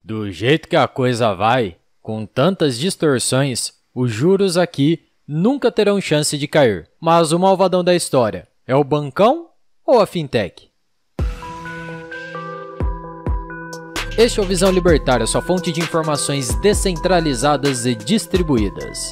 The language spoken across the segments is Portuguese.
Do jeito que a coisa vai, com tantas distorções, os juros aqui nunca terão chance de cair. Mas o malvadão da história é o bancão ou a fintech? Este é o Visão Libertária, sua fonte de informações descentralizadas e distribuídas.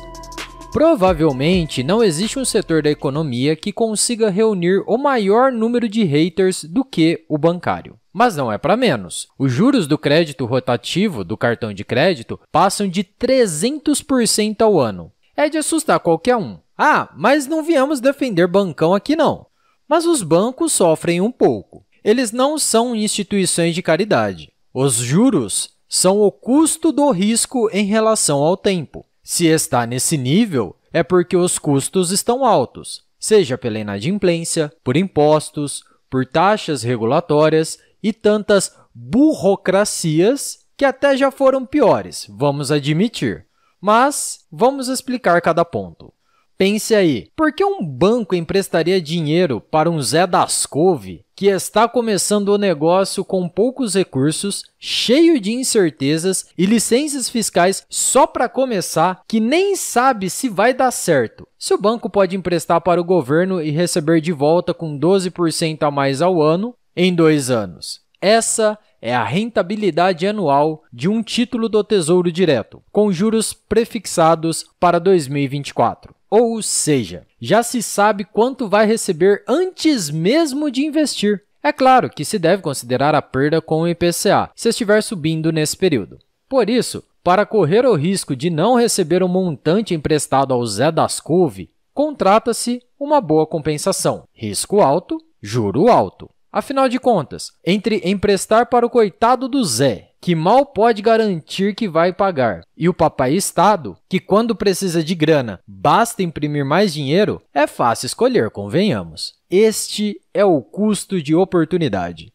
Provavelmente não existe um setor da economia que consiga reunir o maior número de haters do que o bancário. Mas não é para menos. Os juros do crédito rotativo do cartão de crédito passam de 300% ao ano. É de assustar qualquer um. Ah, mas não viemos defender bancão aqui não. Mas os bancos sofrem um pouco. Eles não são instituições de caridade. Os juros são o custo do risco em relação ao tempo. Se está nesse nível, é porque os custos estão altos, seja pela inadimplência, por impostos, por taxas regulatórias e tantas burocracias que até já foram piores, vamos admitir. Mas vamos explicar cada ponto. Pense aí, por que um banco emprestaria dinheiro para um Zé das Couve que está começando o negócio com poucos recursos, cheio de incertezas e licenças fiscais só para começar, que nem sabe se vai dar certo? Se o banco pode emprestar para o governo e receber de volta com 12% a mais ao ano em 2 anos. Essa é a rentabilidade anual de um título do Tesouro Direto, com juros prefixados para 2024. Ou seja, já se sabe quanto vai receber antes mesmo de investir. É claro que se deve considerar a perda com o IPCA, se estiver subindo nesse período. Por isso, para correr o risco de não receber um montante emprestado ao Zé das Couve, contrata-se uma boa compensação. Risco alto, juro alto. Afinal de contas, entre emprestar para o coitado do Zé, que mal pode garantir que vai pagar, e o papai Estado, que quando precisa de grana, basta imprimir mais dinheiro, é fácil escolher, convenhamos. Este é o custo de oportunidade.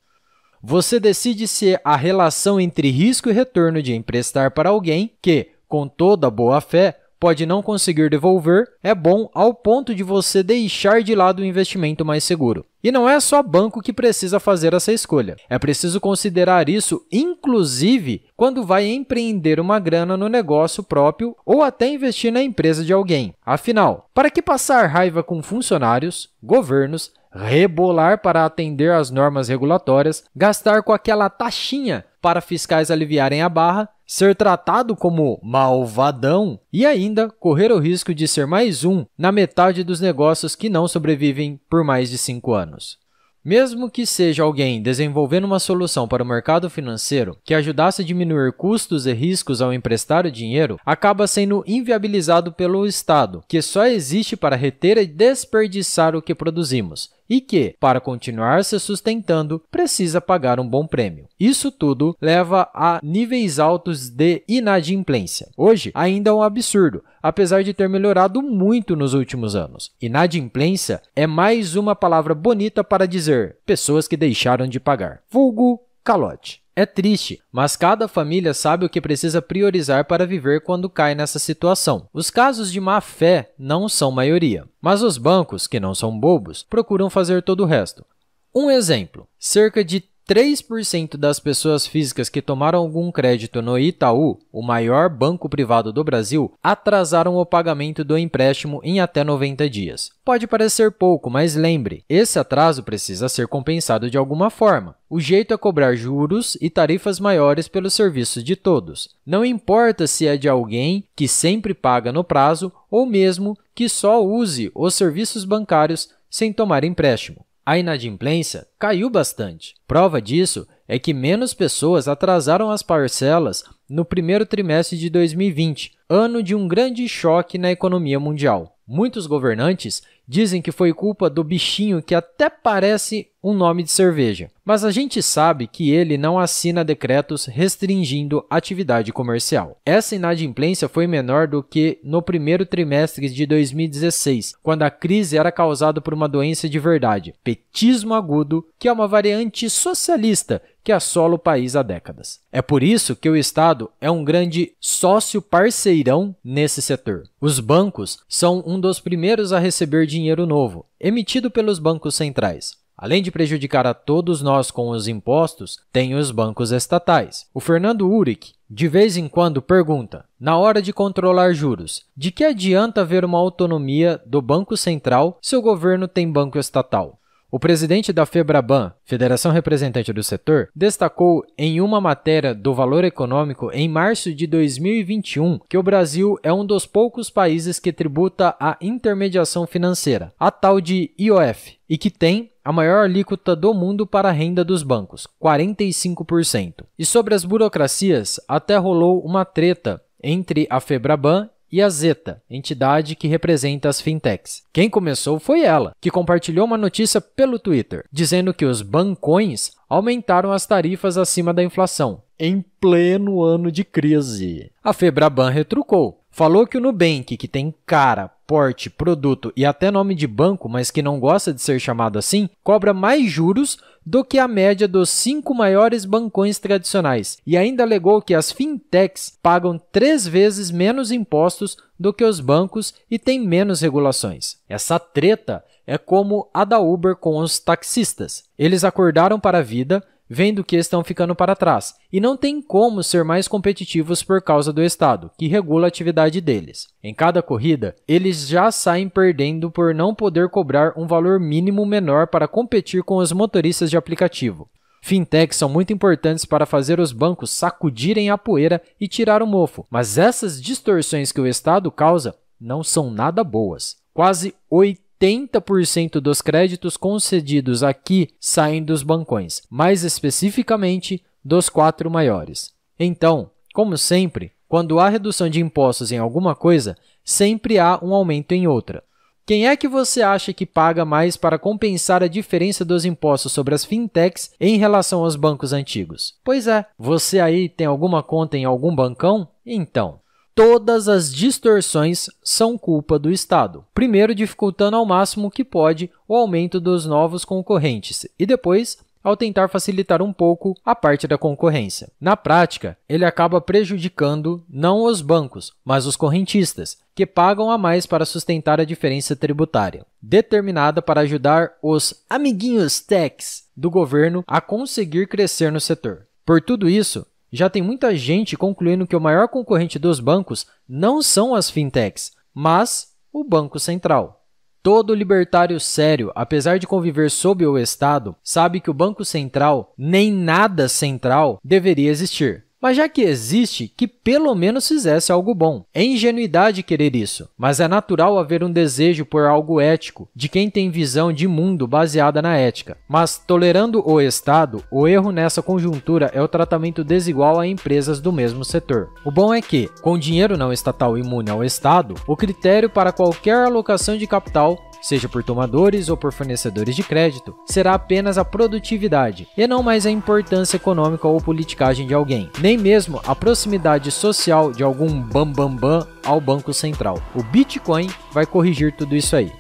Você decide se a relação entre risco e retorno de emprestar para alguém que, com toda boa fé, pode não conseguir devolver, é bom ao ponto de você deixar de lado o investimento mais seguro. E não é só banco que precisa fazer essa escolha. É preciso considerar isso, inclusive, quando vai empreender uma grana no negócio próprio ou até investir na empresa de alguém. Afinal, para que passar raiva com funcionários, governos, rebolar para atender às normas regulatórias, gastar com aquela taxinha para fiscais aliviarem a barra, ser tratado como malvadão e ainda correr o risco de ser mais um na metade dos negócios que não sobrevivem por mais de 5 anos. Mesmo que seja alguém desenvolvendo uma solução para o mercado financeiro que ajudasse a diminuir custos e riscos ao emprestar o dinheiro, acaba sendo inviabilizado pelo Estado, que só existe para reter e desperdiçar o que produzimos, e que, para continuar se sustentando, precisa pagar um bom prêmio. Isso tudo leva a níveis altos de inadimplência. Hoje, ainda é um absurdo, apesar de ter melhorado muito nos últimos anos. Inadimplência é mais uma palavra bonita para dizer pessoas que deixaram de pagar. Vulgo calote. É triste, mas cada família sabe o que precisa priorizar para viver quando cai nessa situação. Os casos de má fé não são maioria, mas os bancos, que não são bobos, procuram fazer todo o resto. Um exemplo, cerca de 3% das pessoas físicas que tomaram algum crédito no Itaú, o maior banco privado do Brasil, atrasaram o pagamento do empréstimo em até 90 dias. Pode parecer pouco, mas lembre, esse atraso precisa ser compensado de alguma forma. O jeito é cobrar juros e tarifas maiores pelos serviços de todos. Não importa se é de alguém que sempre paga no prazo ou mesmo que só use os serviços bancários sem tomar empréstimo. A inadimplência caiu bastante. Prova disso é que menos pessoas atrasaram as parcelas no primeiro trimestre de 2020, ano de um grande choque na economia mundial. Muitos governantes dizem que foi culpa do bichinho que até parece um nome de cerveja, mas a gente sabe que ele não assina decretos restringindo atividade comercial. Essa inadimplência foi menor do que no primeiro trimestre de 2016, quando a crise era causada por uma doença de verdade, petismo agudo, que é uma variante socialista que assola o país há décadas. É por isso que o Estado é um grande sócio parceirão nesse setor. Os bancos são um dos primeiros a receber dinheiro novo, emitido pelos bancos centrais. Além de prejudicar a todos nós com os impostos, tem os bancos estatais. O Fernando Uric, de vez em quando, pergunta, na hora de controlar juros, de que adianta haver uma autonomia do Banco Central se o governo tem banco estatal? O presidente da FEBRABAN, Federação Representante do Setor, destacou em uma matéria do Valor Econômico em março de 2021 que o Brasil é um dos poucos países que tributa a intermediação financeira, a tal de IOF, e que tem a maior alíquota do mundo para a renda dos bancos, 45%. E sobre as burocracias, até rolou uma treta entre a FEBRABAN e a Zeta, entidade que representa as fintechs. Quem começou foi ela, que compartilhou uma notícia pelo Twitter, dizendo que os bancões aumentaram as tarifas acima da inflação, em pleno ano de crise. A FEBRABAN retrucou. Falou que o Nubank, que tem cara, porte, produto e até nome de banco, mas que não gosta de ser chamado assim, cobra mais juros do que a média dos 5 maiores bancões tradicionais e ainda alegou que as fintechs pagam 3 vezes menos impostos do que os bancos e têm menos regulações. Essa treta é como a da Uber com os taxistas. Eles acordaram para a vida, vendo que estão ficando para trás, e não tem como ser mais competitivos por causa do Estado, que regula a atividade deles. Em cada corrida, eles já saem perdendo por não poder cobrar um valor mínimo menor para competir com os motoristas de aplicativo. Fintechs são muito importantes para fazer os bancos sacudirem a poeira e tirar o mofo, mas essas distorções que o Estado causa não são nada boas. Quase 80% dos créditos concedidos aqui saem dos bancões, mais especificamente dos 4 maiores. Então, como sempre, quando há redução de impostos em alguma coisa, sempre há um aumento em outra. Quem é que você acha que paga mais para compensar a diferença dos impostos sobre as fintechs em relação aos bancos antigos? Pois é, você aí tem alguma conta em algum bancão? Então, todas as distorções são culpa do Estado. Primeiro, dificultando ao máximo que pode o aumento dos novos concorrentes e depois, ao tentar facilitar um pouco a parte da concorrência. Na prática, ele acaba prejudicando não os bancos, mas os correntistas, que pagam a mais para sustentar a diferença tributária, determinada para ajudar os amiguinhos techs do governo a conseguir crescer no setor. Por tudo isso, já tem muita gente concluindo que o maior concorrente dos bancos não são as fintechs, mas o Banco Central. Todo libertário sério, apesar de conviver sob o Estado, sabe que o Banco Central, nem nada central, deveria existir. Mas já que existe, que pelo menos fizesse algo bom. É ingenuidade querer isso, mas é natural haver um desejo por algo ético, de quem tem visão de mundo baseada na ética. Mas, tolerando o Estado, o erro nessa conjuntura é o tratamento desigual a empresas do mesmo setor. O bom é que, com dinheiro não estatal imune ao Estado, o critério para qualquer alocação de capital, seja por tomadores ou por fornecedores de crédito, será apenas a produtividade, e não mais a importância econômica ou politicagem de alguém, nem mesmo a proximidade social de algum bambambam ao Banco Central. O Bitcoin vai corrigir tudo isso aí.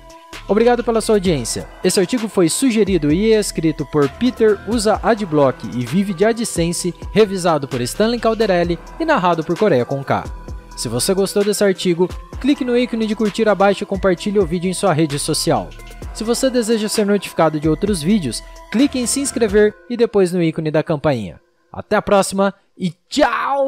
Obrigado pela sua audiência. Esse artigo foi sugerido e escrito por Peter Usa Adblock e vive de AdSense, revisado por Stanley Calderelli e narrado por Coreia com K. Se você gostou desse artigo, clique no ícone de curtir abaixo e compartilhe o vídeo em sua rede social. Se você deseja ser notificado de outros vídeos, clique em se inscrever e depois no ícone da campainha. Até a próxima e tchau!